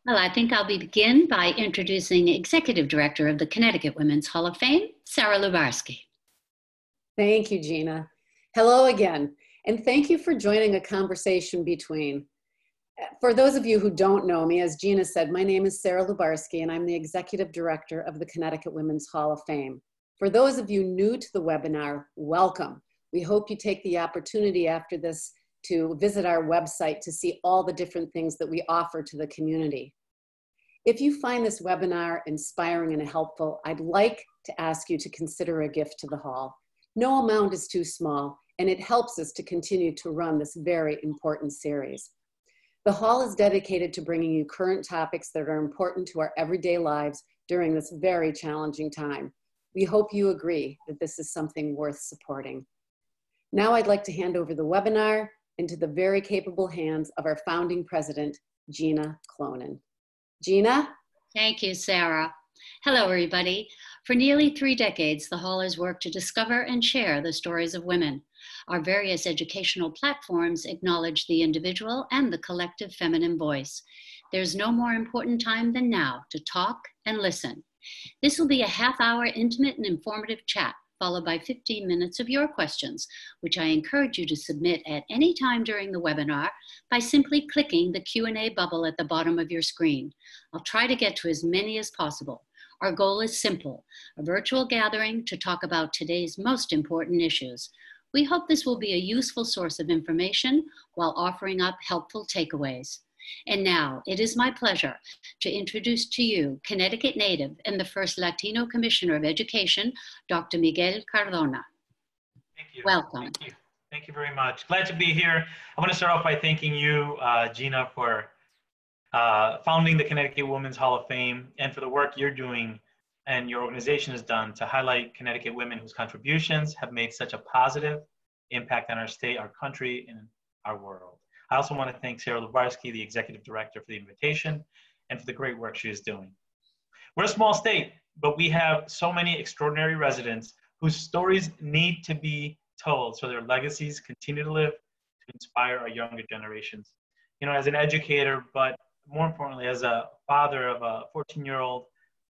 Well, I think I'll begin by introducing Executive Director of the Connecticut Women's Hall of Fame, Sarah Lubarsky. Thank you, Geena. Hello again, and thank you for joining a conversation between. For those of you who don't know me, as Geena said, my name is Sarah Lubarsky, and I'm the Executive Director of the Connecticut Women's Hall of Fame. For those of you new to the webinar, welcome. We hope you take the opportunity after this to visit our website to see all the different things that we offer to the community. If you find this webinar inspiring and helpful, I'd like to ask you to consider a gift to the Hall. No amount is too small, and it helps us to continue to run this very important series. The Hall is dedicated to bringing you current topics that are important to our everyday lives during this very challenging time. We hope you agree that this is something worth supporting. Now I'd like to hand over the webinar into the very capable hands of our founding president, Geena Clonan. Geena? Thank you, Sarah. Hello, everybody. For nearly 3 decades, the Hall has worked to discover and share the stories of women. Our various educational platforms acknowledge the individual and the collective feminine voice. There's no more important time than now to talk and listen. This will be a half-hour intimate and informative chat, followed by 15 minutes of your questions, which I encourage you to submit at any time during the webinar by simply clicking the Q&A bubble at the bottom of your screen. I'll try to get to as many as possible. Our goal is simple, a virtual gathering to talk about today's most important issues. We hope this will be a useful source of information while offering up helpful takeaways. And now, it is my pleasure to introduce to you Connecticut native and the first Latino Commissioner of Education, Dr. Miguel Cardona. Thank you. Welcome. Thank you. Thank you very much. Glad to be here. I want to start off by thanking you, Geena, for founding the Connecticut Women's Hall of Fame and for the work you're doing and your organization has done to highlight Connecticut women whose contributions have made such a positive impact on our state, our country, and our world. I also want to thank Sarah Lubarsky, the Executive Director, for the invitation and for the great work she is doing. We're a small state, but we have so many extraordinary residents whose stories need to be told so their legacies continue to live to inspire our younger generations. You know, as an educator, but more importantly, as a father of a 14-year-old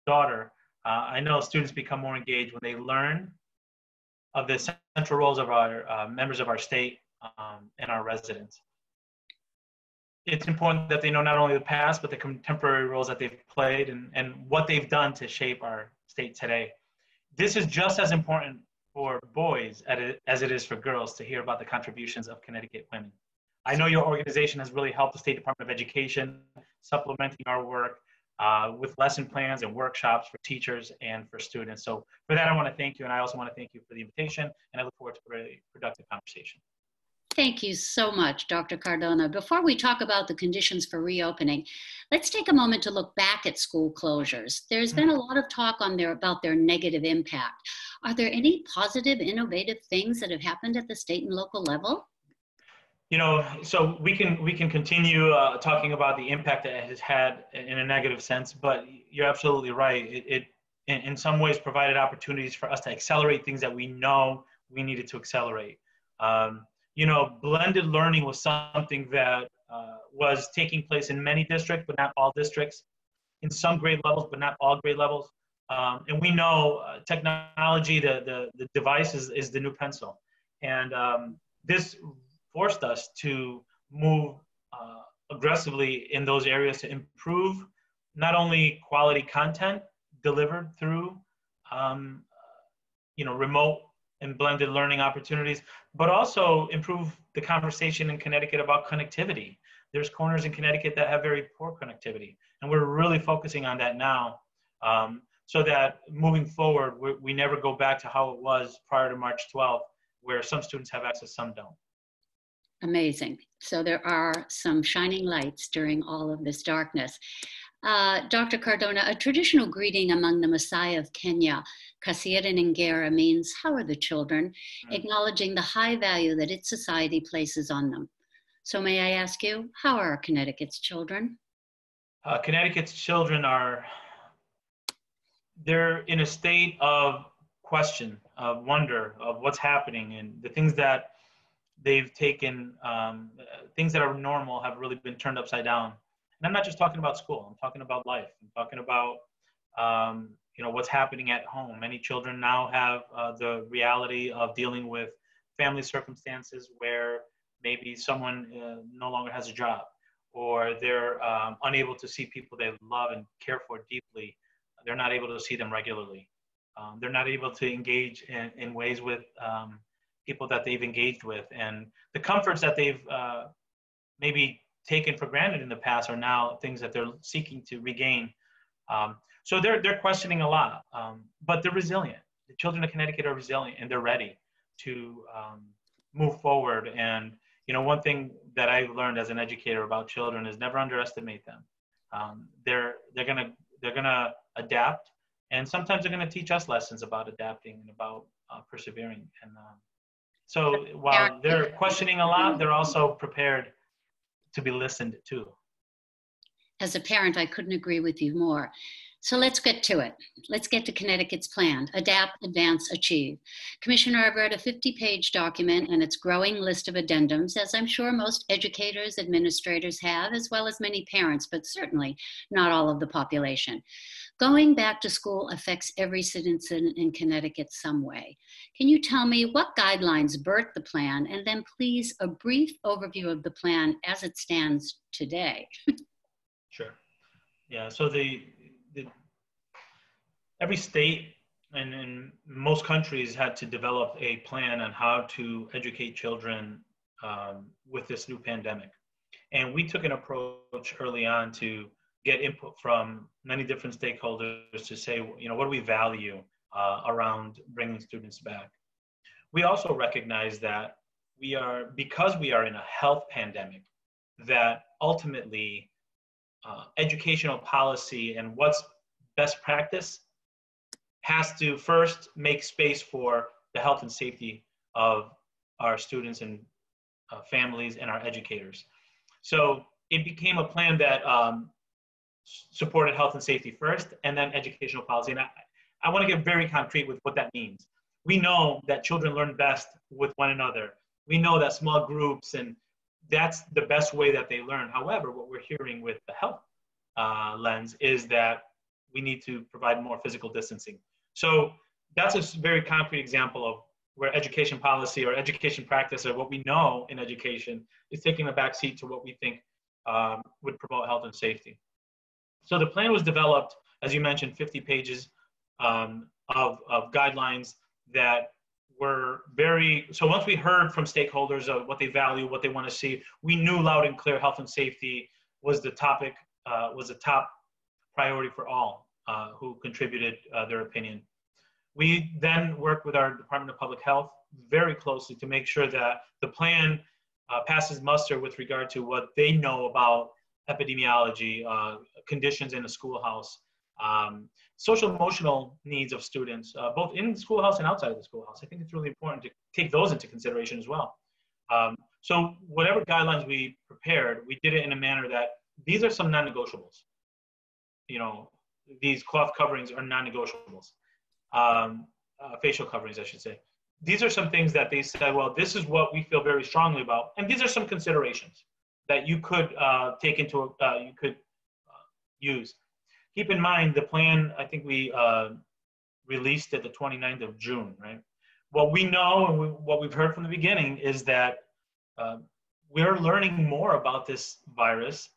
daughter, I know students become more engaged when they learn of the central roles of our members of our state and our residents. It's important that they know not only the past, but the contemporary roles that they've played and what they've done to shape our state today. This is just as important for boys as it is for girls to hear about the contributions of Connecticut women. I know your organization has really helped the State Department of Education, supplementing our work with lesson plans and workshops for teachers and for students. So for that, I want to thank you, and I also want to thank you for the invitation, and I look forward to a very productive conversation. Thank you so much, Dr. Cardona. Before we talk about the conditions for reopening, let's take a moment to look back at school closures. There's been a lot of talk about their negative impact. Are there any positive, innovative things that have happened at the state and local level? You know, so we can continue talking about the impact that it has had in a negative sense, but you're absolutely right. It in some ways provided opportunities for us to accelerate things that we know we needed to accelerate. You know, blended learning was something that was taking place in many districts, but not all districts, in some grade levels, but not all grade levels. And we know technology, the device is the new pencil. And this forced us to move aggressively in those areas to improve not only quality content delivered through you know, remote and blended learning opportunities, but also improve the conversation in Connecticut about connectivity. There's corners in Connecticut that have very poor connectivity, and we're really focusing on that now so that moving forward, we never go back to how it was prior to March 12th, where some students have access, some don't. Amazing. So there are some shining lights during all of this darkness. Dr. Cardona, a traditional greeting among the Maasai of Kenya, Kasira Ngera, means, how are the children, acknowledging the high value that its society places on them. So may I ask you, how are Connecticut's children? Connecticut's children they're in a state of question, of wonder, of what's happening, and the things that they've taken, things that are normal have really been turned upside down. And I'm not just talking about school, I'm talking about life. I'm talking about, what's happening at home. Many children now have the reality of dealing with family circumstances where maybe someone no longer has a job, or they're unable to see people they love and care for deeply. They're not able to see them regularly. They're not able to engage in ways with people that they've engaged with. And the comforts that they've maybe taken for granted in the past are now things that they're seeking to regain. So they're questioning a lot, but they're resilient. The children of Connecticut are resilient, and they're ready to move forward. And one thing that I've learned as an educator about children is never underestimate them. They're gonna adapt, and sometimes they're gonna teach us lessons about adapting and about persevering. And so while they're questioning a lot, they're also prepared to be listened to. As a parent, I couldn't agree with you more. So let's get to it. Let's get to Connecticut's plan, Adapt, Advance, Achieve. Commissioner, I've read a 50-page document and its growing list of addendums, as I'm sure most educators, administrators have, as well as many parents, but certainly not all of the population. Going back to school affects every citizen in Connecticut some way. Can you tell me what guidelines birthed the plan, and then please a brief overview of the plan as it stands today? Sure. Yeah, so every state and in most countries had to develop a plan on how to educate children with this new pandemic. And we took an approach early on to get input from many different stakeholders to say, what do we value around bringing students back? We also recognize that because we are in a health pandemic, that ultimately educational policy and what's best practice has to first make space for the health and safety of our students and families and our educators. So it became a plan that supported health and safety first, and then educational policy. And I want to get very concrete with what that means. We know that children learn best with one another. We know that small groups, and that's the best way that they learn. However, what we're hearing with the health lens is that we need to provide more physical distancing. So that's a very concrete example of where education policy or education practice, or what we know in education, is taking a backseat to what we think would promote health and safety. So the plan was developed, as you mentioned, 50 pages of guidelines that were so once we heard from stakeholders of what they value, what they want to see, we knew loud and clear health and safety was the topic, was a top priority for all who contributed their opinion. We then worked with our Department of Public Health very closely to make sure that the plan passes muster with regard to what they know about epidemiology, conditions in the schoolhouse, social emotional needs of students, both in the schoolhouse and outside of the schoolhouse. I think it's really important to take those into consideration as well. So whatever guidelines we prepared, we did it in a manner that these are some non-negotiables. These cloth coverings are non-negotiables. Facial coverings, I should say. These are some things that they said, well, this is what we feel very strongly about, and these are some considerations that you could take into, use. Keep in mind, the plan, I think we released it the 29th of June, right? What we know and what we've heard from the beginning is that we're learning more about this virus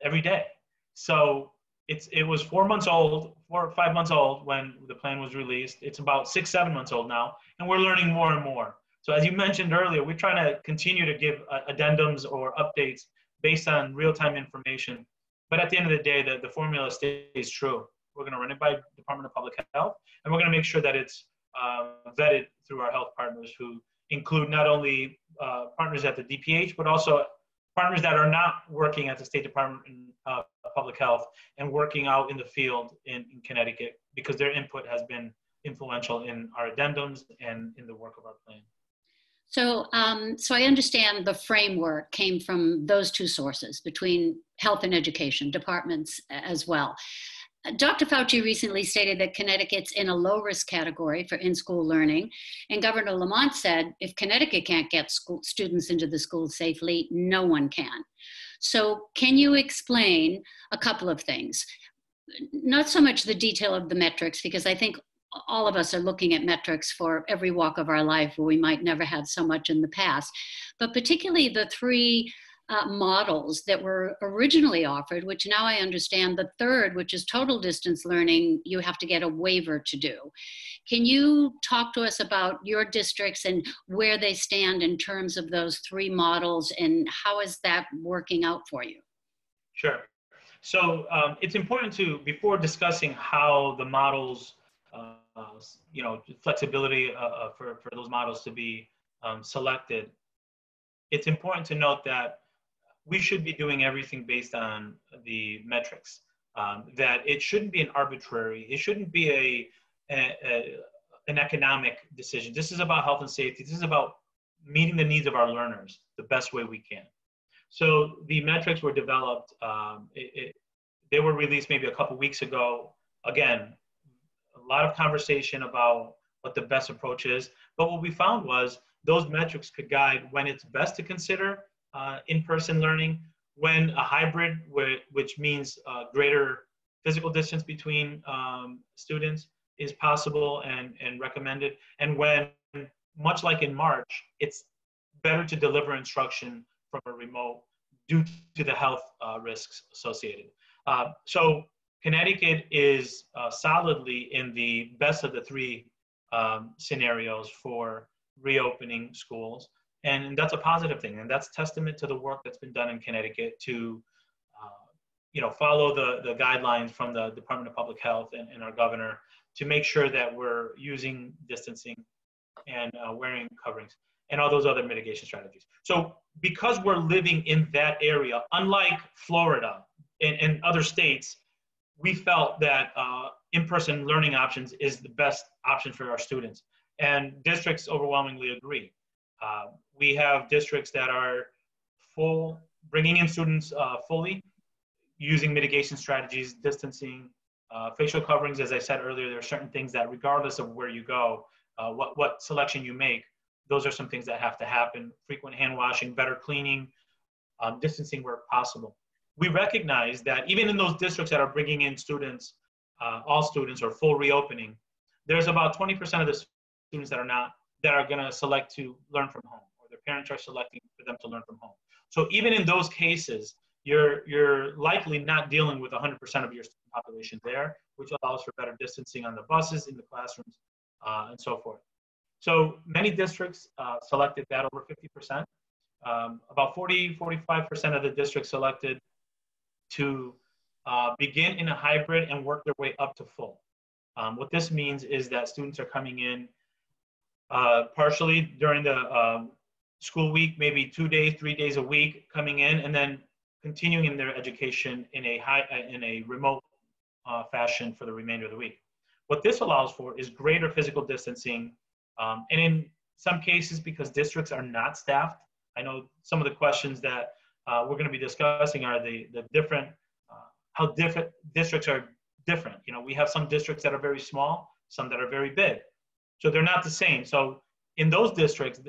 every day. So it was 4 or 5 months old when the plan was released. It's about 6, 7 months old now, and we're learning more and more. So as you mentioned earlier, we're trying to continue to give addendums or updates based on real-time information. But at the end of the day, the formula stays true. We're going to run it by Department of Public Health, and we're going to make sure that it's vetted through our health partners, who include not only partners at the DPH, but also partners that are not working at the State Department of Public Health and working out in the field in Connecticut, because their input has been influential in our addendums and in the work of our plan. So I understand the framework came from those two sources, between health and education departments as well. Dr. Fauci recently stated that Connecticut's in a low-risk category for in-school learning, and Governor Lamont said, if Connecticut can't get students into the schools safely, no one can. So can you explain a couple of things? Not so much the detail of the metrics, because I think all of us are looking at metrics for every walk of our life where we might never have so much in the past, but particularly the three models that were originally offered, which now I understand the third, which is total distance learning, you have to get a waiver to do. Can you talk to us about your districts and where they stand in terms of those three models, and how is that working out for you? Sure. So it's important to, before discussing how the models, flexibility for those models to be selected, it's important to note that we should be doing everything based on the metrics, that it shouldn't be an arbitrary, it shouldn't be an economic decision. This is about health and safety. This is about meeting the needs of our learners the best way we can. So the metrics were developed, they were released maybe a couple weeks ago. Again, a lot of conversation about what the best approach is, but what we found was those metrics could guide when it's best to consider in-person learning, when a hybrid, which means greater physical distance between students, is possible and recommended, and when, much like in March, it's better to deliver instruction from a remote due to the health risks associated. So Connecticut is solidly in the best of the three scenarios for reopening schools. And that's a positive thing. And that's testament to the work that's been done in Connecticut to follow the guidelines from the Department of Public Health and our governor to make sure that we're using distancing and wearing coverings and all those other mitigation strategies. So because we're living in that area, unlike Florida and other states, we felt that in-person learning options is the best option for our students. And districts overwhelmingly agree. We have districts that are bringing in students fully, using mitigation strategies, distancing, facial coverings. As I said earlier, there are certain things that regardless of where you go, what selection you make, those are some things that have to happen. Frequent hand washing, better cleaning, distancing where possible. We recognize that even in those districts that are bringing in students, all students or full reopening, there's about 20% of the students that are going to select to learn from home, or their parents are selecting for them to learn from home. So even in those cases, you're likely not dealing with 100% of your student population there, which allows for better distancing on the buses, in the classrooms, and so forth. So many districts selected that over 50%. About 45% of the districts selected to begin in a hybrid and work their way up to full. What this means is that students are coming in partially during the school week, maybe 2 days, 3 days a week coming in, and then continuing in their education in a remote fashion for the remainder of the week. What this allows for is greater physical distancing, and in some cases, because districts are not staffed, I know some of the questions that we're going to be discussing are the different, how different districts are different. We have some districts that are very small, some that are very big. So they're not the same. So in those districts,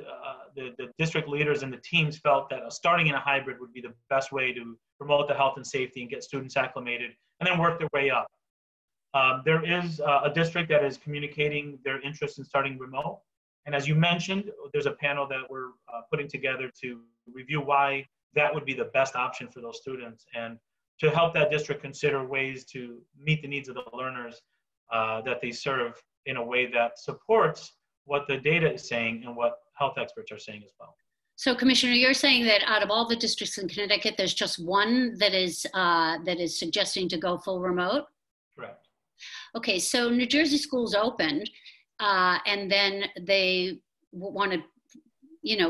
the district leaders and the teams felt that starting in a hybrid would be the best way to promote the health and safety and get students acclimated and then work their way up. There is a district that is communicating their interest in starting remote. And as you mentioned, there's a panel that we're putting together to review why that would be the best option for those students and to help that district consider ways to meet the needs of the learners that they serve in a way that supports what the data is saying and what health experts are saying as well. So, Commissioner, you're saying that out of all the districts in Connecticut, there's just one that is suggesting to go full remote? Correct. Okay, so New Jersey schools opened, and then they wanted,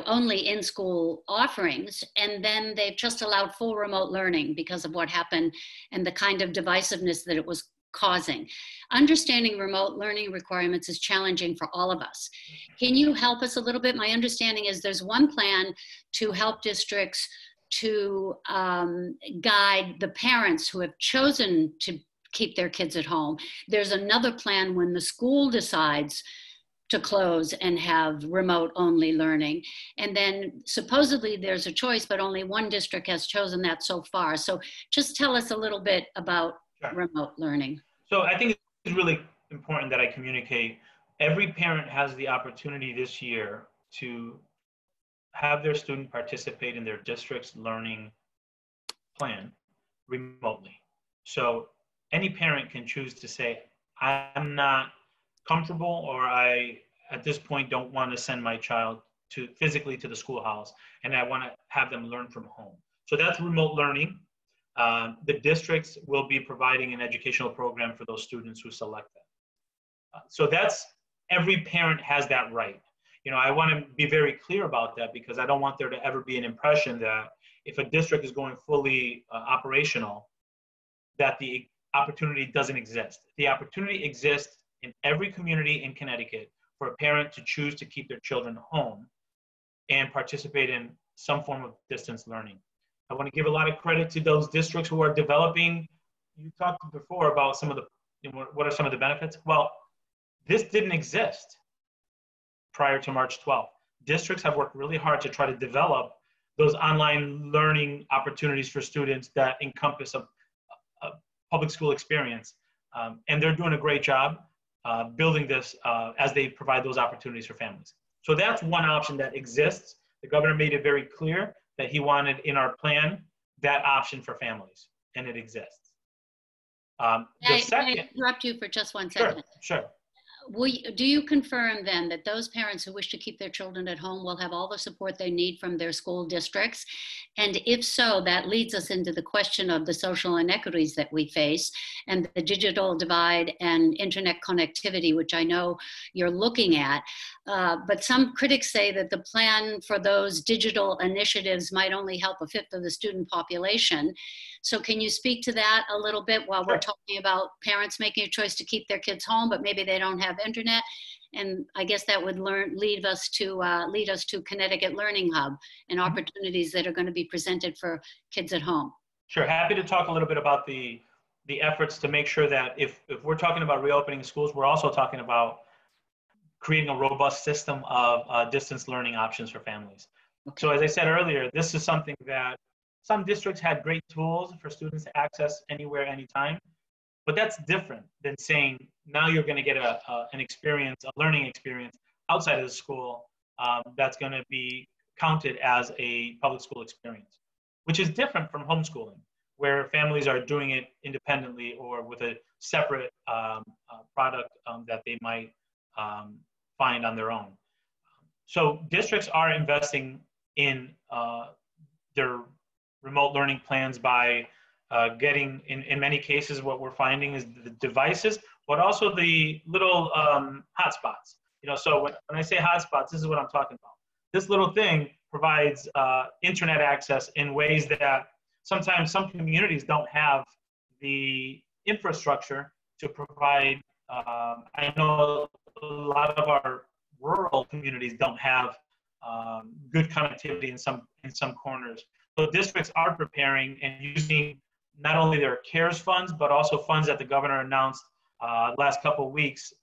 only in-school offerings, and then they've just allowed full remote learning because of what happened and the kind of divisiveness that it was causing. Understanding remote learning requirements is challenging for all of us. Can you help us a little bit? My understanding is there's one plan to help districts to guide the parents who have chosen to keep their kids at home. There's another plan when the school decides to close and have remote only learning. And then supposedly there's a choice, but only one district has chosen that so far. So just tell us a little bit about remote learning. So I think it's really important that I communicate. Every parent has the opportunity this year to have their student participate in their district's learning plan remotely. So any parent can choose to say, I'm not comfortable, or I, at this point, don't want to send my child physically to the schoolhouse, and I want to have them learn from home. So that's remote learning. The districts will be providing an educational program for those students who select that. So that's, every parent has that right. You know, I want to be very clear about that, because I don't want there to ever be an impression that if a district is going fully operational, that the opportunity doesn't exist. The opportunity exists in every community in Connecticut for a parent to choose to keep their children home and participate in some form of distance learning. I want to give a lot of credit to those districts who are developing. You talked before about some of the, you know, what are some of the benefits? Well, this didn't exist prior to March 12th. Districts have worked really hard to try to develop those online learning opportunities for students that encompass a public school experience. And they're doing a great job building this as they provide those opportunities for families. So that's one option that exists. The governor made it very clear that he wanted in our plan that option for families, and it exists. Can I interrupt you for just 1 second? Sure. Do you confirm then that those parents who wish to keep their children at home will have all the support they need from their school districts? And if so, that leads us into the question of the social inequities that we face and the digital divide and internet connectivity, which I know you're looking at. But some critics say that the plan for those digital initiatives might only help a fifth of the student population. So can you speak to that a little bit while we're talking about parents making a choice to keep their kids home, but maybe they don't have internet? And I guess that would lead us to Connecticut Learning Hub and opportunities that are going to be presented for kids at home. Sure, happy to talk a little bit about the efforts to make sure that if we're talking about reopening schools, we're also talking about creating a robust system of distance learning options for families. Okay. So as I said earlier, this is something that some districts had great tools for students to access anywhere, anytime, but that's different than saying now you're going to get an experience, a learning experience outside of the school that's going to be counted as a public school experience, which is different from homeschooling, where families are doing it independently or with a separate product that they might find on their own. So districts are investing in their remote learning plans by getting, in many cases, what we're finding is the devices, but also the little hotspots. You know, so when I say hotspots, this is what I'm talking about. This little thing provides internet access in ways that sometimes some communities don't have the infrastructure to provide. I know a lot of our rural communities don't have good connectivity in some corners. So districts are preparing and using not only their CARES funds, but also funds that the governor announced last couple of weeks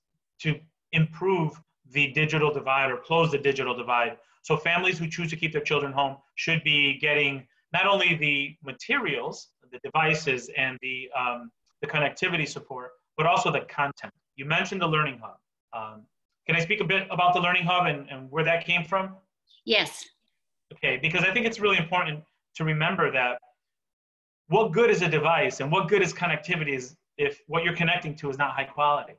to improve the digital divide or close the digital divide. So families who choose to keep their children home should be getting not only the materials, the devices, and the connectivity support, but also the content. You mentioned the Learning Hub. Can I speak a bit about the Learning Hub and where that came from? Yes. Okay, because I think it's really important to remember that what good is a device and what good is connectivity is if what you're connecting to is not high quality,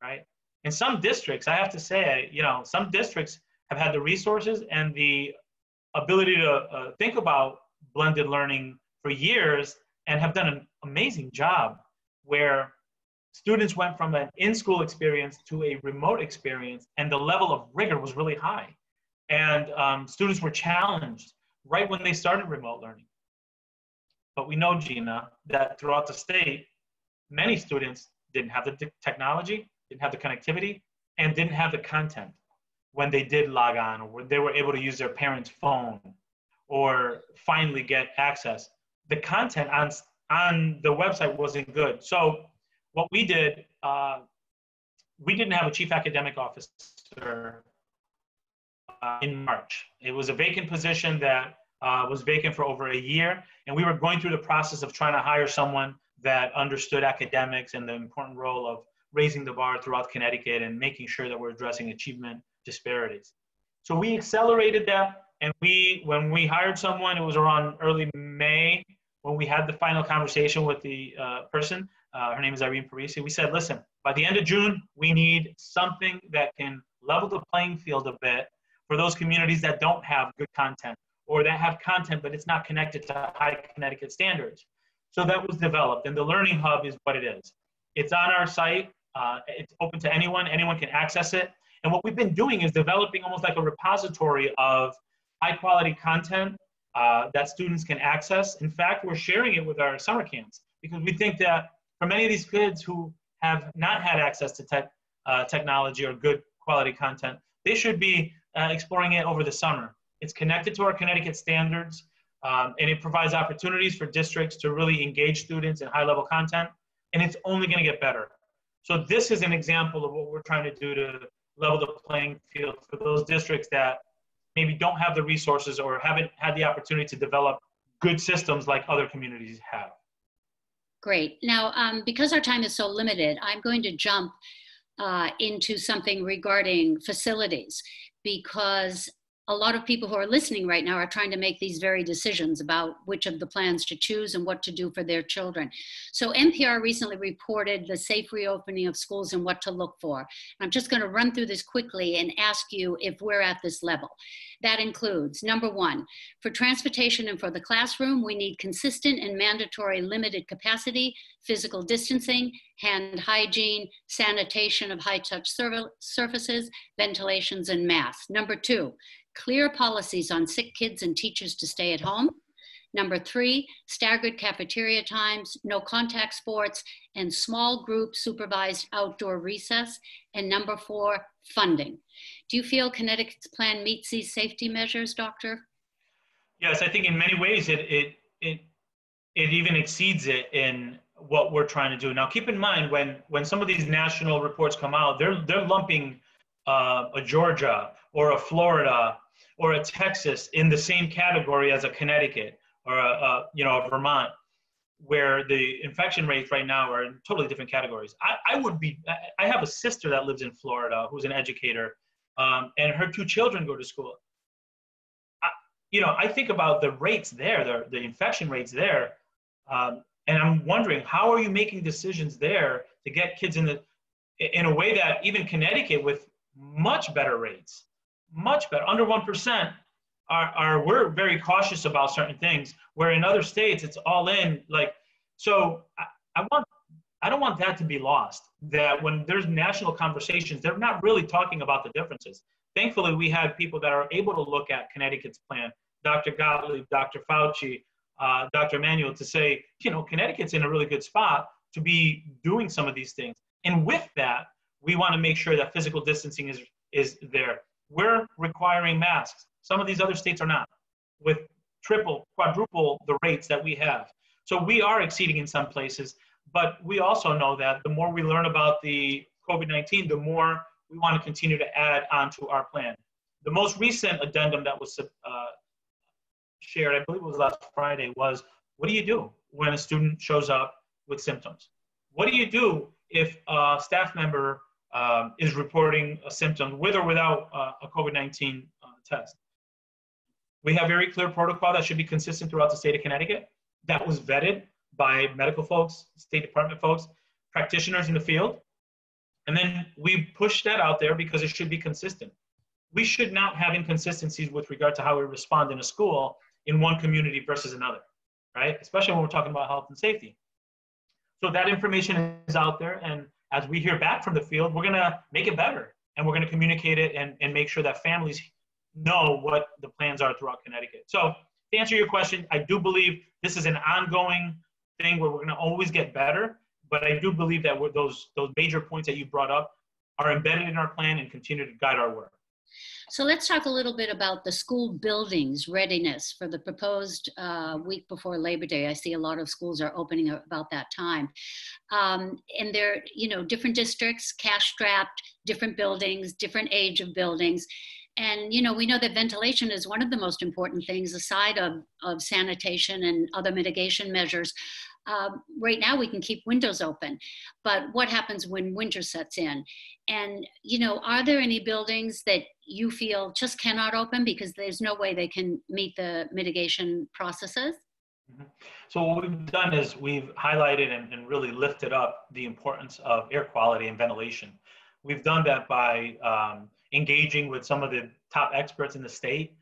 right? In some districts, I have to say, you know, some districts have had the resources and the ability to think about blended learning for years and have done an amazing job where students went from an in-school experience to a remote experience, and the level of rigor was really high. And students were challenged right when they started remote learning. But we know, Geena, that throughout the state, many students didn't have the technology, didn't have the connectivity, and didn't have the content when they did log on, or when they were able to use their parents' phone or finally get access. The content on the website wasn't good. So what we did, we didn't have a chief academic officer officer in March. It was a vacant position that was vacant for over a year, and we were going through the process of trying to hire someone that understood academics and the important role of raising the bar throughout Connecticut and making sure that we're addressing achievement disparities. So we accelerated that, and when we hired someone, it was around early May when we had the final conversation with the person. Her name is Irene Parisi. We said, listen, by the end of June, we need something that can level the playing field a bit for those communities that don't have good content, or that have content, but it's not connected to high Connecticut standards. So that was developed, and the Learning Hub is what it is. It's on our site. It's open to anyone. Anyone can access it. And what we've been doing is developing almost like a repository of high-quality content that students can access. In fact, we're sharing it with our summer camps because we think that for many of these kids who have not had access to technology or good quality content, they should be exploring it over the summer. It's connected to our Connecticut standards, and it provides opportunities for districts to really engage students in high-level content, and it's only going to get better. So this is an example of what we're trying to do to level the playing field for those districts that maybe don't have the resources or haven't had the opportunity to develop good systems like other communities have. Great. Now, because our time is so limited, I'm going to jump into something regarding facilities, because a lot of people who are listening right now are trying to make these very decisions about which of the plans to choose and what to do for their children. So NPR recently reported the safe reopening of schools and what to look for. I'm just going to run through this quickly and ask you if we're at this level. That includes, number one, for transportation and for the classroom, we need consistent and mandatory limited capacity, physical distancing, hand hygiene, sanitation of high-touch surfaces, ventilations, and masks. Number two, clear policies on sick kids and teachers to stay at home. Number three, staggered cafeteria times, no contact sports, and small group supervised outdoor recess. And number four, funding. Do you feel Connecticut's plan meets these safety measures, Doctor? Yes, I think in many ways it even exceeds it in what we're trying to do. Now, keep in mind, when some of these national reports come out, they're lumping a Georgia or a Florida or a Texas in the same category as a Connecticut or a Vermont, where the infection rates right now are in totally different categories. I have a sister that lives in Florida who's an educator, and her two children go to school. I think about the rates there, the infection rates there, and I'm wondering, how are you making decisions there to get kids in a way that even Connecticut with much better rates, much better, under 1%, we're very cautious about certain things, where in other states it's all in. So I don't want that to be lost, that when there's national conversations, they're not really talking about the differences. Thankfully, we have people that are able to look at Connecticut's plan, Dr. Gottlieb, Dr. Fauci, Dr. Emanuel, to say, Connecticut's in a really good spot to be doing some of these things. And with that, we want to make sure that physical distancing is there. We're requiring masks. Some of these other states are not, with triple, quadruple the rates that we have. So we are exceeding in some places, but we also know that the more we learn about the COVID-19, the more we want to continue to add onto our plan. The most recent addendum that was shared, I believe it was last Friday, was what do you do when a student shows up with symptoms? What do you do if a staff member is reporting a symptom with or without a COVID-19 test? We have very clear protocol that should be consistent throughout the state of Connecticut. That was vetted by medical folks, State Department folks, practitioners in the field. And then we push that out there because it should be consistent. We should not have inconsistencies with regard to how we respond in a school in one community versus another, right? Especially when we're talking about health and safety. So that information is out there, and as we hear back from the field, we're gonna make it better, and we're gonna communicate it and make sure that families know what the plans are throughout Connecticut. So to answer your question, I do believe this is an ongoing thing where we're gonna always get better, but I do believe that those major points that you brought up are embedded in our plan and continue to guide our work. So let's talk a little bit about the school buildings readiness for the proposed week before Labor Day. I see a lot of schools are opening about that time. And they're, different districts, cash-strapped, different buildings, different age of buildings. And, we know that ventilation is one of the most important things aside of sanitation and other mitigation measures. Right now we can keep windows open, but what happens when winter sets in? And, are there any buildings that you feel just cannot open because there's no way they can meet the mitigation processes? Mhm. So what we've done is we've highlighted and really lifted up the importance of air quality and ventilation. We've done that by engaging with some of the top experts in the state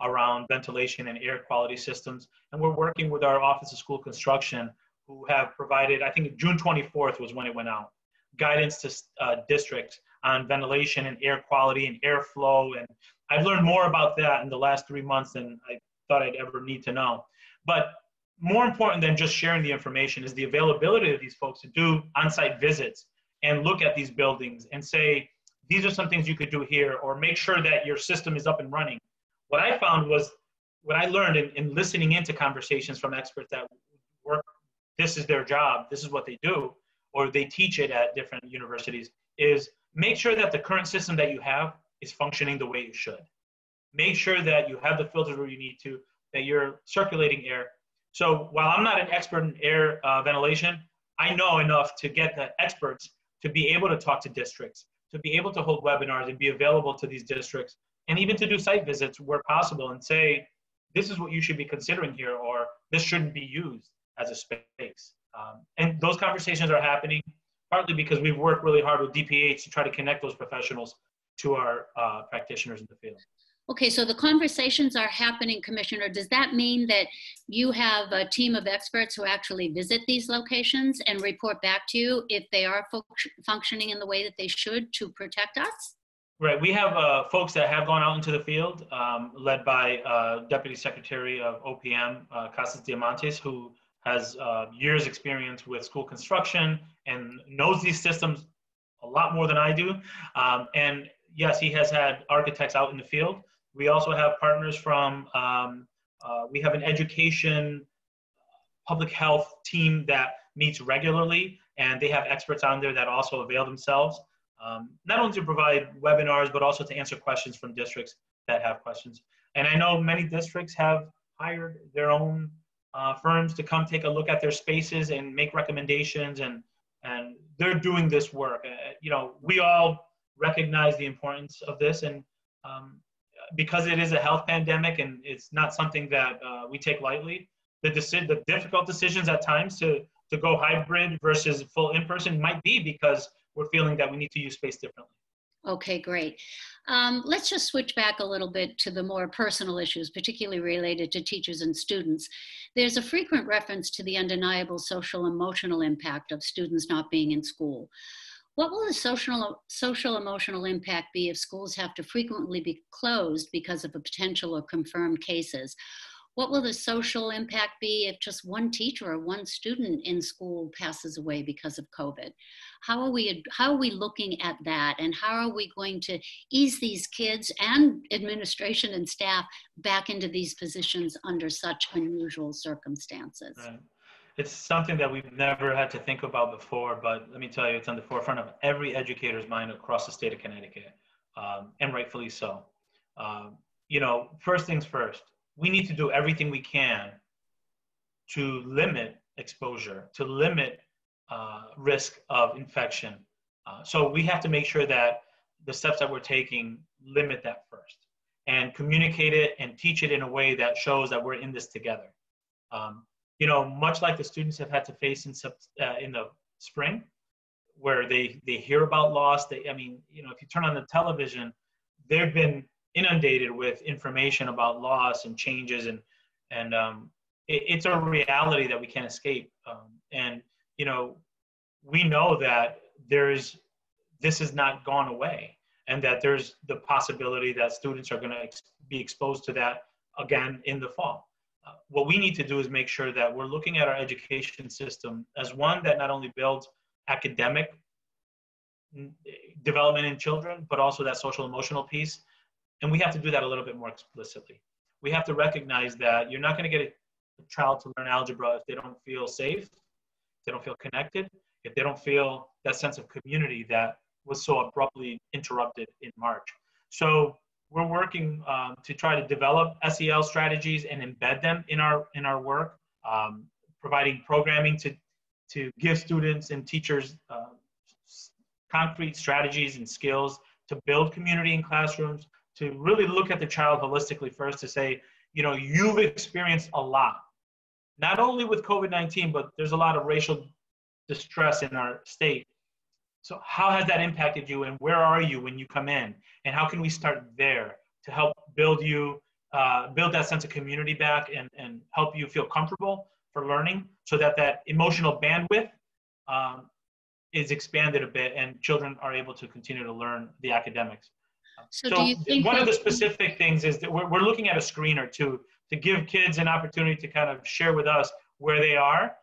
around ventilation and air quality systems. And we're working with our Office of School Construction, who have provided, I think June 24th was when it went out, guidance to districts on ventilation and air quality and airflow. And I've learned more about that in the last 3 months than I thought I'd ever need to know. But more important than just sharing the information is the availability of these folks to do on-site visits and look at these buildings and say, these are some things you could do here, or make sure that your system is up and running. What I found was, what I learned in listening into conversations from experts that work, this is their job, this is what they do, or they teach it at different universities, is make sure that the current system that you have is functioning the way it should. Make sure that you have the filters where you need to, that you're circulating air. So while I'm not an expert in air ventilation, I know enough to get the experts to be able to talk to districts, to be able to hold webinars and be available to these districts, and even to do site visits where possible and say, this is what you should be considering here, or this shouldn't be used as a space. And those conversations are happening partly because we've worked really hard with DPH to try to connect those professionals to our practitioners in the field. Okay, so the conversations are happening, Commissioner. Does that mean that you have a team of experts who actually visit these locations and report back to you if they are functioning in the way that they should to protect us? Right, we have folks that have gone out into the field, led by Deputy Secretary of OPM, Casas Diamantes, who has years experience with school construction and knows these systems a lot more than I do. And yes, he has had architects out in the field. We also have partners from, we have an education, public health team that meets regularly, and they have experts on there that also avail themselves, not only to provide webinars, but also to answer questions from districts that have questions. And I know many districts have hired their own firms to come take a look at their spaces and make recommendations, and they're doing this work. We all recognize the importance of this, and because it is a health pandemic and it's not something that we take lightly, the difficult decisions at times to go hybrid versus full in-person might be because we're feeling that we need to use space differently. Okay, great. Let's just switch back a little bit to the more personal issues, particularly related to teachers and students. There's a frequent reference to the undeniable social emotional impact of students not being in school. What will the social emotional impact be if schools have to frequently be closed because of a potential or confirmed cases? What will the social impact be if just one teacher or one student in school passes away because of COVID? How are we looking at that, and how are we going to ease these kids and administration and staff back into these positions under such unusual circumstances? Right. It's something that we've never had to think about before, but let me tell you, it's on the forefront of every educator's mind across the state of Connecticut, and rightfully so. First things first, we need to do everything we can to limit exposure, to limit risk of infection. So we have to make sure that the steps that we're taking limit that first, and communicate it and teach it in a way that shows that we're in this together. Much like the students have had to face in the spring, where they hear about loss. If you turn on the television, they've been inundated with information about loss and changes, and it's a reality that we can't escape. We know that this has not gone away, and that there's the possibility that students are going to be exposed to that again in the fall. What we need to do is make sure that we're looking at our education system as one that not only builds academic development in children, but also that social emotional piece. And we have to do that a little bit more explicitly. We have to recognize that you're not going to get a child to learn algebra if they don't feel safe, if they don't feel connected, if they don't feel that sense of community that was so abruptly interrupted in March. So we're working to try to develop SEL strategies and embed them in our work, providing programming to give students and teachers concrete strategies and skills to build community in classrooms, to really look at the child holistically first, to say, you know, you've experienced a lot, not only with COVID-19, but there's a lot of racial distress in our state. So how has that impacted you, and where are you when you come in? And how can we start there to help build you, build that sense of community back, and help you feel comfortable for learning, so that that emotional bandwidth is expanded a bit and children are able to continue to learn the academics. So do you think one of the specific things is that we're looking at a screener to give kids an opportunity to kind of share with us where they are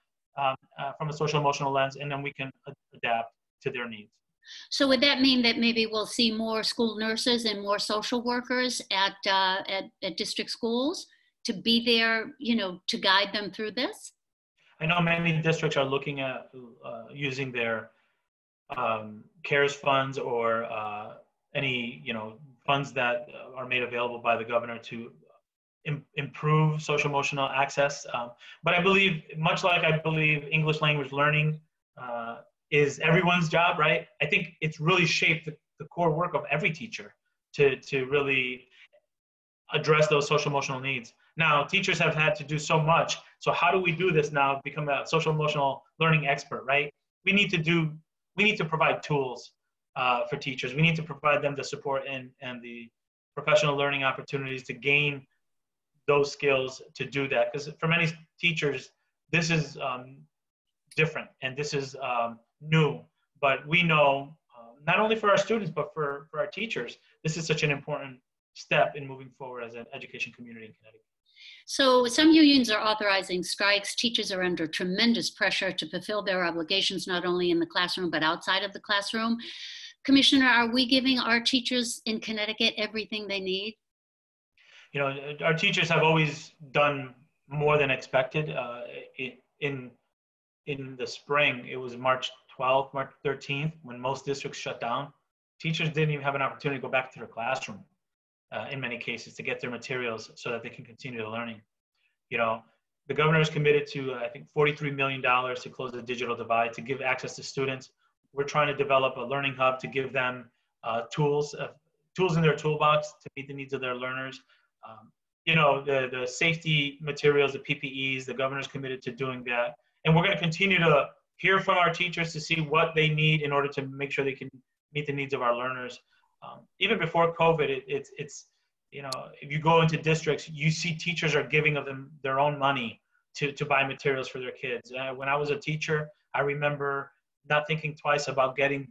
from a social emotional lens, and then we can adapt to their needs. So would that mean that maybe we'll see more school nurses and more social workers at district schools to be there, you know, to guide them through this? I know many districts are looking at using their CARES funds or any, you know, funds that are made available by the governor to improve social emotional access. But I believe, much like I believe English language learning is everyone's job, right? I think it's really shaped the core work of every teacher to really address those social emotional needs. Now, teachers have had to do so much. So how do we do this now, become a social emotional learning expert, right? We need to provide tools for teachers. We need to provide them the support and the professional learning opportunities to gain those skills to do that. Because for many teachers, this is different and this is new. But we know, not only for our students, but for our teachers, this is such an important step in moving forward as an education community in Connecticut. So some unions are authorizing strikes. Teachers are under tremendous pressure to fulfill their obligations, not only in the classroom, but outside of the classroom. Commissioner, are we giving our teachers in Connecticut everything they need? You know, our teachers have always done more than expected. In the spring, it was March 12th, March 13th, when most districts shut down. Teachers didn't even have an opportunity to go back to their classroom. In many cases, to get their materials so that they can continue the learning. You know, the governor is committed to, I think, $43 million to close the digital divide, to give access to students. We're trying to develop a learning hub to give them tools in their toolbox to meet the needs of their learners. You know, the safety materials, the PPEs, the governor's committed to doing that. And we're going to continue to hear from our teachers to see what they need in order to make sure they can meet the needs of our learners. Even before COVID, it's, you know, if you go into districts, you see teachers are giving them their own money to buy materials for their kids. When I was a teacher, I remember not thinking twice about getting,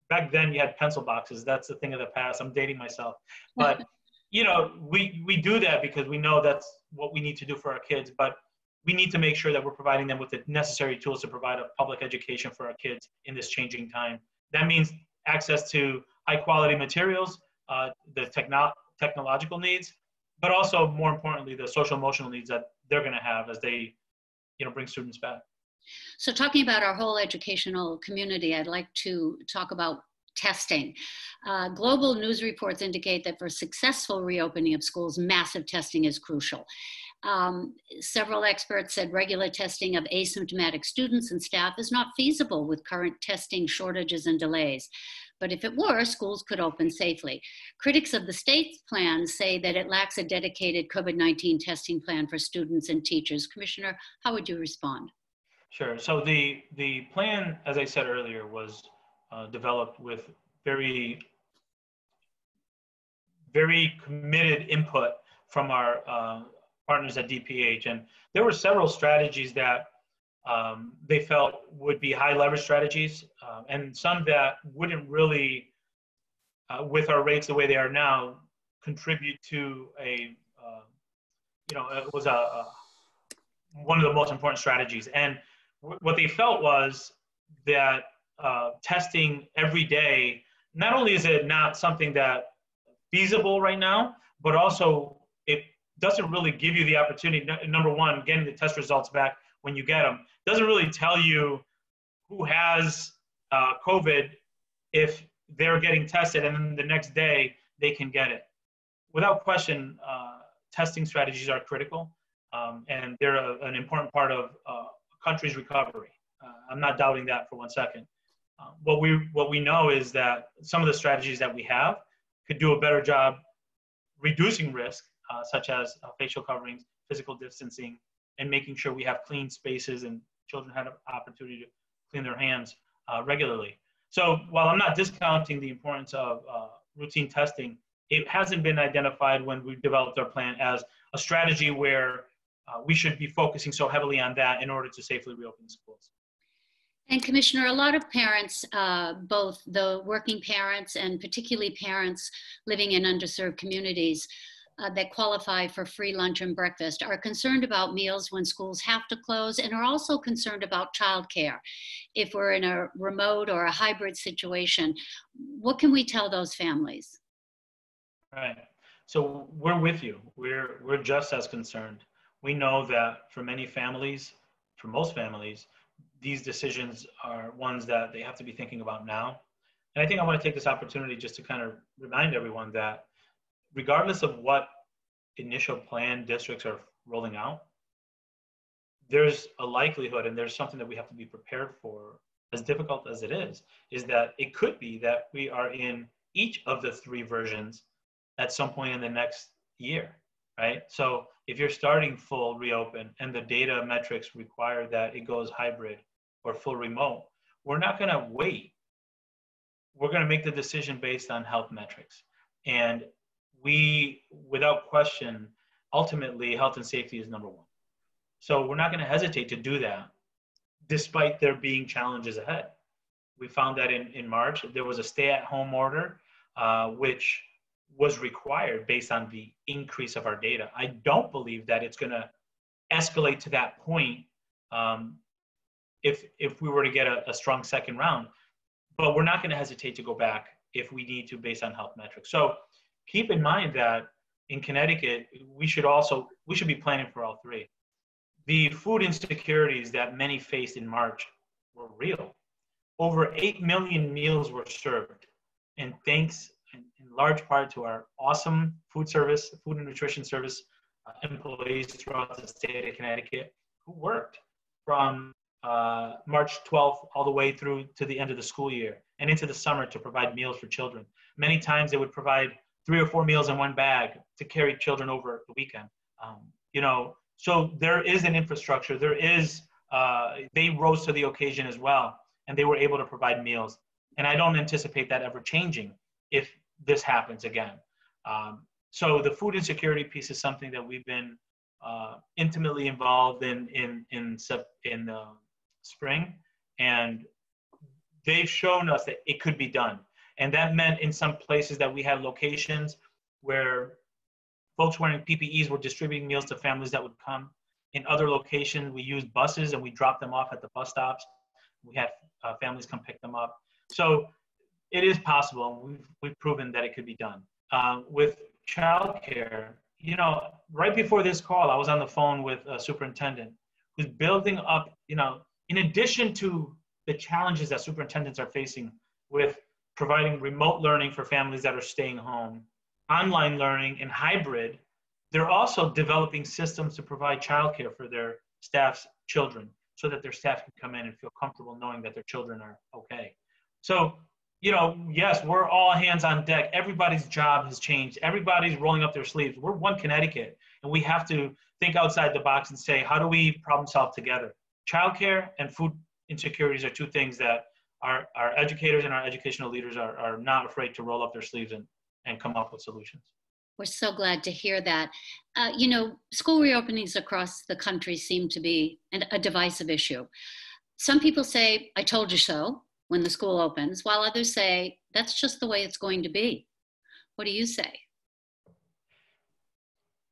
back then you had pencil boxes. That's the thing of the past. I'm dating myself. But, you know, we do that because we know that's what we need to do for our kids. But we need to make sure that we're providing them with the necessary tools to provide a public education for our kids in this changing time. That means access to high quality materials, the technological needs, but also more importantly, the social emotional needs that they're going to have as they, you know, bring students back. So talking about our whole educational community, I'd like to talk about testing. Global news reports indicate that for successful reopening of schools, massive testing is crucial. Several experts said regular testing of asymptomatic students and staff is not feasible with current testing shortages and delays. But if it were, schools could open safely. Critics of the state's plan say that it lacks a dedicated COVID-19 testing plan for students and teachers. Commissioner, how would you respond? Sure. So the plan, as I said earlier, was developed with very committed input from our partners at DPH. And there were several strategies that they felt would be high leverage strategies, and some that wouldn't really, with our rates the way they are now, contribute to a, you know, it was one of the most important strategies. And what they felt was that testing every day, not only is it not something that feasible right now, but also it doesn't really give you the opportunity. Number one, getting the test results back when you get them doesn't really tell you who has COVID if they're getting tested and then the next day they can get it. Without question, testing strategies are critical, and they're an important part of a country's recovery. I'm not doubting that for 1 second. What we know is that some of the strategies that we have could do a better job reducing risk, such as facial coverings, physical distancing, and making sure we have clean spaces and children have an opportunity to clean their hands regularly. So while I'm not discounting the importance of routine testing, it hasn't been identified when we developed our plan as a strategy where we should be focusing so heavily on that in order to safely reopen schools. And Commissioner, a lot of parents, both the working parents and particularly parents living in underserved communities that qualify for free lunch and breakfast, are concerned about meals when schools have to close, and are also concerned about childcare. If we're in a remote or a hybrid situation, what can we tell those families? Right. So we're with you. We're just as concerned. We know that for many families, for most families, these decisions are ones that they have to be thinking about now. And I think I want to take this opportunity just to kind of remind everyone that regardless of what initial plan districts are rolling out, there's a likelihood, and there's something that we have to be prepared for, as difficult as it is that it could be that we are in each of the three versions at some point in the next year, right? So if you're starting full reopen and the data metrics require that it goes hybrid or full remote, we're not going to wait. We're going to make the decision based on health metrics. And we, without question, ultimately, health and safety is number one. So we're not going to hesitate to do that, despite there being challenges ahead. We found that in March, there was a stay-at-home order, which was required based on the increase of our data. I don't believe that it's going to escalate to that point if we were to get a strong second round, but we're not going to hesitate to go back if we need to based on health metrics. So keep in mind that in Connecticut, we should be planning for all three. The food insecurities that many faced in March were real. Over 8 million meals were served, and thanks in large part to our awesome food and nutrition service employees throughout the state of Connecticut who worked from March 12th all the way through to the end of the school year and into the summer to provide meals for children. Many times they would provide 3 or 4 meals in one bag to carry children over the weekend. So there is an infrastructure. There is, they rose to the occasion as well, and they were able to provide meals. And I don't anticipate that ever changing if this happens again. So the food insecurity piece is something that we've been intimately involved in spring, and they've shown us that it could be done. And that meant in some places that we had locations where folks wearing PPEs were distributing meals to families that would come. In other locations, we used buses and we dropped them off at the bus stops. We had families come pick them up. So it is possible. We've proven that it could be done. With childcare, right before this call, I was on the phone with a superintendent who's building up, in addition to the challenges that superintendents are facing with providing remote learning for families that are staying home, online learning, and hybrid, they're also developing systems to provide childcare for their staff's children so that their staff can come in and feel comfortable knowing that their children are okay. So, yes, we're all hands on deck. Everybody's job has changed. Everybody's rolling up their sleeves. We're one Connecticut, and we have to think outside the box and say, how do we problem solve together? Childcare and food insecurities are two things that our educators and our educational leaders are not afraid to roll up their sleeves and come up with solutions. We're so glad to hear that. School reopenings across the country seem to be a divisive issue. Some people say, I told you so, when the school opens, while others say, that's just the way it's going to be. What do you say?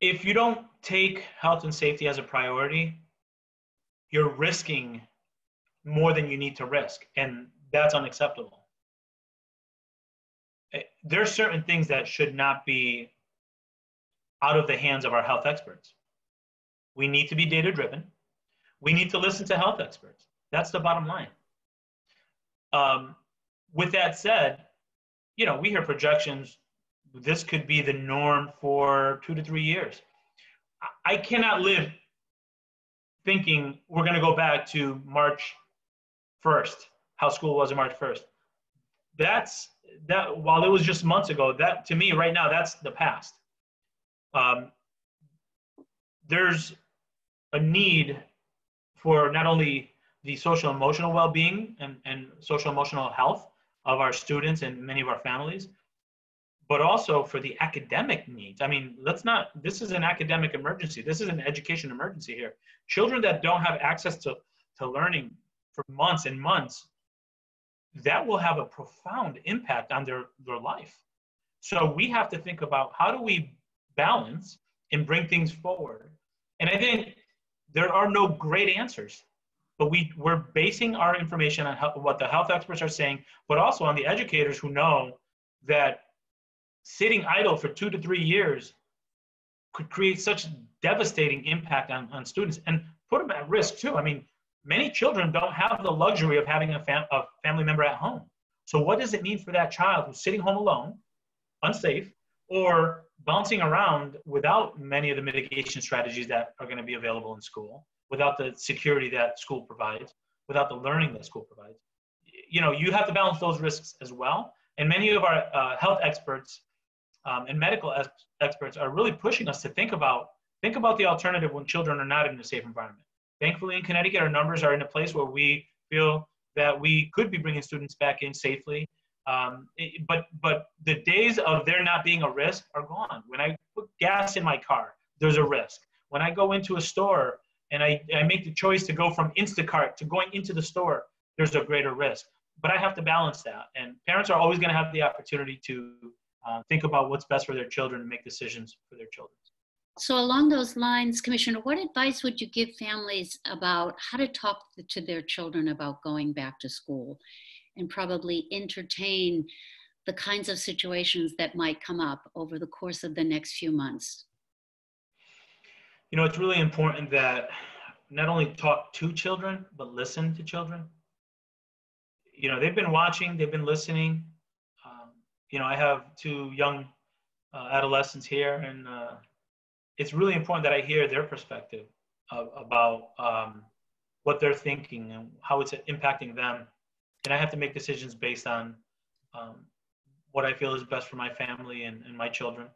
If you don't take health and safety as a priority, you're risking more than you need to risk, and that's unacceptable. there are certain things that should not be out of the hands of our health experts. We need to be data-driven. We need to listen to health experts. That's the bottom line. With that said, you know, we hear projections. This could be the norm for 2 to 3 years. I cannot live thinking we're going to go back to March 1st, how school was on March 1st. That while it was just months ago, that to me right now, that's the past. There's a need for not only the social emotional well-being and social emotional health of our students and many of our families, but also for the academic needs. I mean, this is an academic emergency. This is an education emergency here. Children that don't have access to learning for months and months, that will have a profound impact on their life. So we have to think about how do we balance and bring things forward. And I think there are no great answers, but we're basing our information on what the health experts are saying, but also on the educators who know that sitting idle for 2 to 3 years could create such devastating impact on students and put them at risk too. I mean, many children don't have the luxury of having a family member at home. So what does it mean for that child who's sitting home alone, unsafe, or bouncing around without many of the mitigation strategies that are going to be available in school, without the security that school provides, without the learning that school provides? You know, you have to balance those risks as well. And many of our health experts and medical experts are really pushing us to think about the alternative when children are not in a safe environment. Thankfully, in Connecticut, our numbers are in a place where we feel that we could be bringing students back in safely. But the days of there not being a risk are gone. When I put gas in my car, there's a risk. When I go into a store and I make the choice to go from Instacart to going into the store, there's a greater risk. But I have to balance that. And parents are always going to have the opportunity to think about what's best for their children and make decisions for their children. So along those lines, Commissioner, what advice would you give families about how to talk to their children about going back to school and probably entertain the kinds of situations that might come up over the course of the next few months? You know, it's really important that not only talk to children, but listen to children. You know, they've been watching, they've been listening. You know, I have 2 young adolescents here, and it's really important that I hear their perspective about what they're thinking and how it's impacting them. And I have to make decisions based on what I feel is best for my family and my children.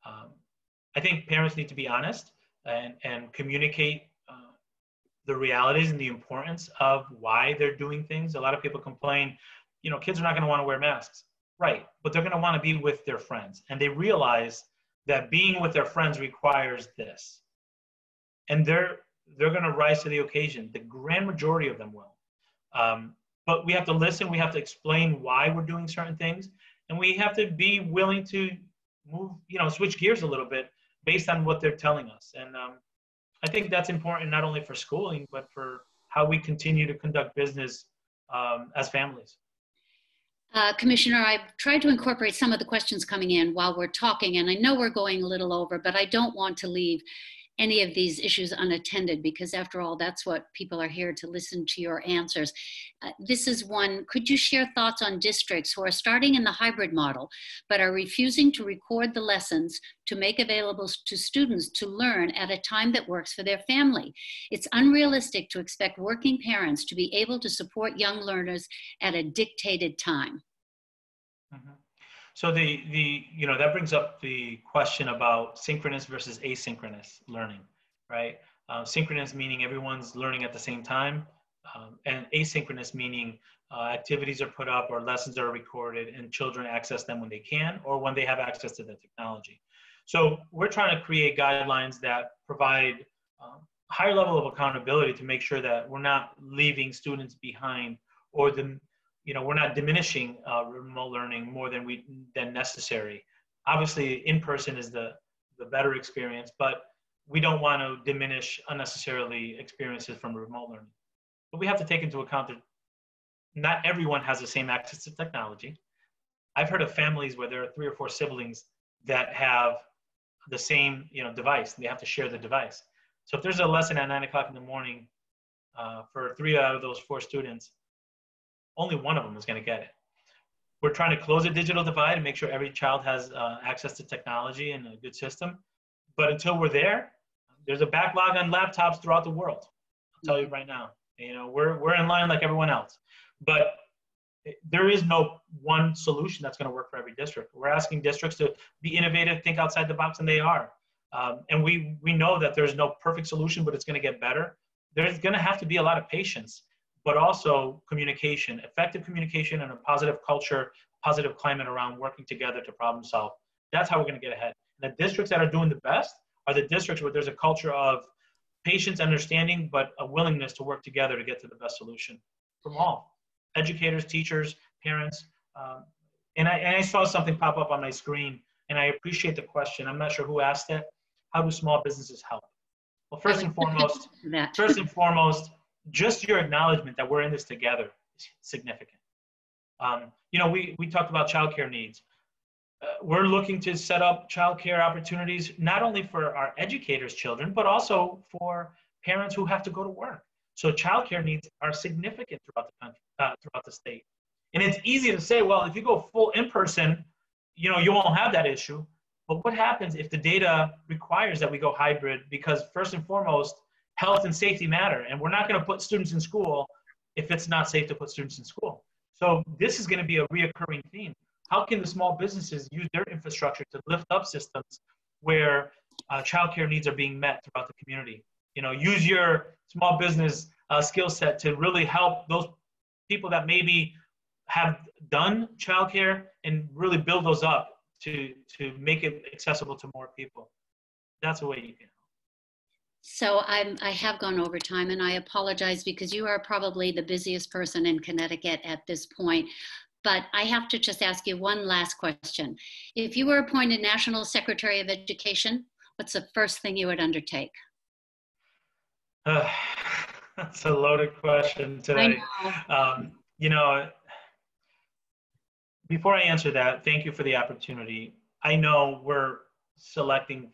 I think parents need to be honest and communicate the realities and the importance of why they're doing things. A lot of people complain, you know, kids are not going to want to wear masks. Right, but they're going to want to be with their friends. And they realize that being with their friends requires this. And they're going to rise to the occasion. The grand majority of them will. But we have to listen. We have to explain why we're doing certain things. And we have to be willing to move, you know, switch gears a little bit based on what they're telling us. And I think that's important not only for schooling, but for how we continue to conduct business as families. Commissioner, I've tried to incorporate some of the questions coming in while we're talking, and I know we're going a little over, but I don't want to leave any of these issues unattended, because after all, that's what people are here to listen to your answers. This is one, could you share thoughts on districts who are starting in the hybrid model, but are refusing to record the lessons to make available to students to learn at a time that works for their family? It's unrealistic to expect working parents to be able to support young learners at a dictated time. Mm-hmm. So you know, that brings up the question about synchronous versus asynchronous learning, right? Synchronous meaning everyone's learning at the same time, and asynchronous meaning activities are put up or lessons are recorded and children access them when they can or when they have access to the technology. So we're trying to create guidelines that provide a higher level of accountability to make sure that we're not leaving students behind or we're not diminishing remote learning more than necessary. Obviously, in-person is the better experience, but we don't want to diminish unnecessarily experiences from remote learning. But we have to take into account that not everyone has the same access to technology. I've heard of families where there are 3 or 4 siblings that have the same, device. They have to share the device. So if there's a lesson at 9 o'clock in the morning for 3 out of those 4 students, only one of them is going to get it. We're trying to close a digital divide and make sure every child has access to technology and a good system. But until we're there, there's a backlog on laptops throughout the world. I'll tell you right now. We're in line like everyone else. But there is no one solution that's going to work for every district. We're asking districts to be innovative, think outside the box, and they are. And we know that there's no perfect solution, but it's going to get better. There's going to have to be a lot of patience, but also communication, effective communication, and a positive culture, positive climate around working together to problem solve. That's how we're going to get ahead. And the districts that are doing the best are the districts where there's a culture of patience, understanding, but a willingness to work together to get to the best solution from all. Educators, teachers, parents. And I saw something pop up on my screen, and I appreciate the question. I'm not sure who asked it. How do small businesses help? Well, first and foremost, just your acknowledgement that we're in this together is significant. We talked about childcare needs. We're looking to set up childcare opportunities, not only for our educators' children, but also for parents who have to go to work. So childcare needs are significant throughout the country, throughout the state. And it's easy to say, well, if you go full in-person, you won't have that issue. But what happens if the data requires that we go hybrid? Because first and foremost, health and safety matter. And we're not going to put students in school if it's not safe to put students in school. So this is going to be a reoccurring theme. How can the small businesses use their infrastructure to lift up systems where childcare needs are being met throughout the community? Use your small business skill set to really help those people that maybe have done childcare and really build those up to make it accessible to more people. That's a way you can. So I have gone over time, and I apologize because you are probably the busiest person in Connecticut at this point. But I have to just ask you one last question. If you were appointed National Secretary of Education, what's the first thing you would undertake? That's a loaded question today. I know. Before I answer that, thank you for the opportunity. I know we're selecting,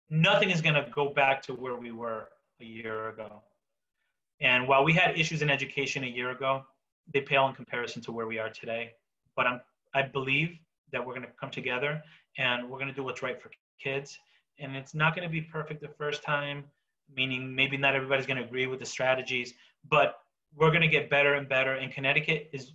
nothing is going to go back to where we were a year ago. And while we had issues in education a year ago, they pale in comparison to where we are today. But I believe that we're going to come together and we're going to do what's right for kids. And it's not going to be perfect the first time, meaning maybe not everybody's going to agree with the strategies, but we're going to get better and better. And Connecticut is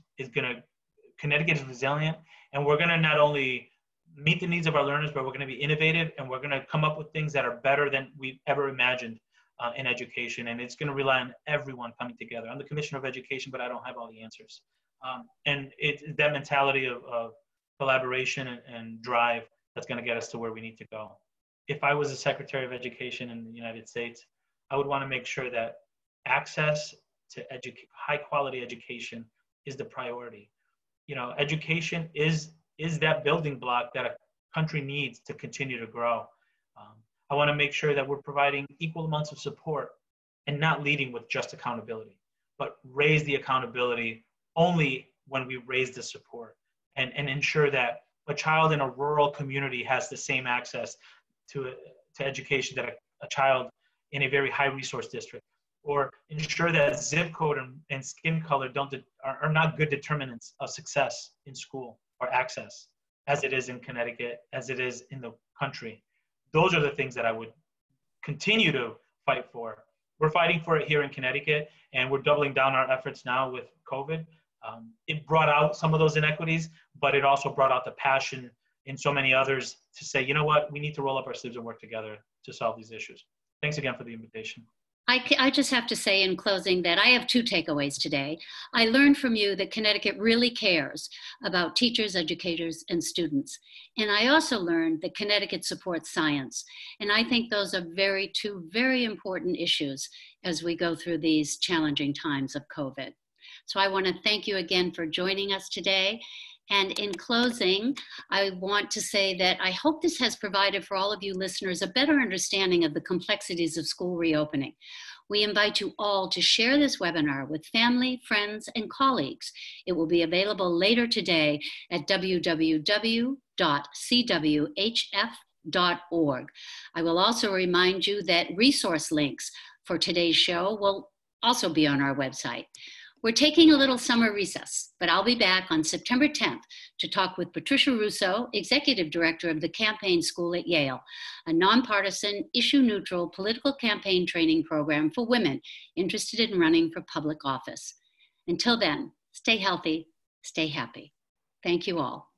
resilient, and we're going to not only meet the needs of our learners, but we're going to be innovative, and we're going to come up with things that are better than we've ever imagined in education. And it's going to rely on everyone coming together. I'm the Commissioner of Education, but I don't have all the answers. And it's that mentality of collaboration and drive that's going to get us to where we need to go. If I was a Secretary of Education in the United States, I would want to make sure that access to high quality education is the priority. Education is that building block that a country needs to continue to grow. I want to make sure that we're providing equal amounts of support and not leading with just accountability, but raise the accountability only when we raise the support and ensure that a child in a rural community has the same access to education that a child in a very high resource district, or ensure that zip code and skin color are not good determinants of success in school or access, as it is in Connecticut, as it is in the country. Those are the things that I would continue to fight for. We're fighting for it here in Connecticut, and we're doubling down our efforts now with COVID. It brought out some of those inequities, but it also brought out the passion in so many others to say, you know what, we need to roll up our sleeves and work together to solve these issues. Thanks again for the invitation. I just have to say in closing that I have 2 takeaways today. I learned from you that Connecticut really cares about teachers, educators, and students. And I also learned that Connecticut supports science. And I think those are 2 very important issues as we go through these challenging times of COVID. So I want to thank you again for joining us today. And in closing, I want to say that I hope this has provided for all of you listeners a better understanding of the complexities of school reopening. We invite you all to share this webinar with family, friends, and colleagues. It will be available later today at www.cwhf.org. I will also remind you that resource links for today's show will also be on our website. We're taking a little summer recess, but I'll be back on September 10th to talk with Patricia Russo, Executive Director of the Campaign School at Yale, a nonpartisan, issue-neutral political campaign training program for women interested in running for public office. Until then, stay healthy, stay happy. Thank you all.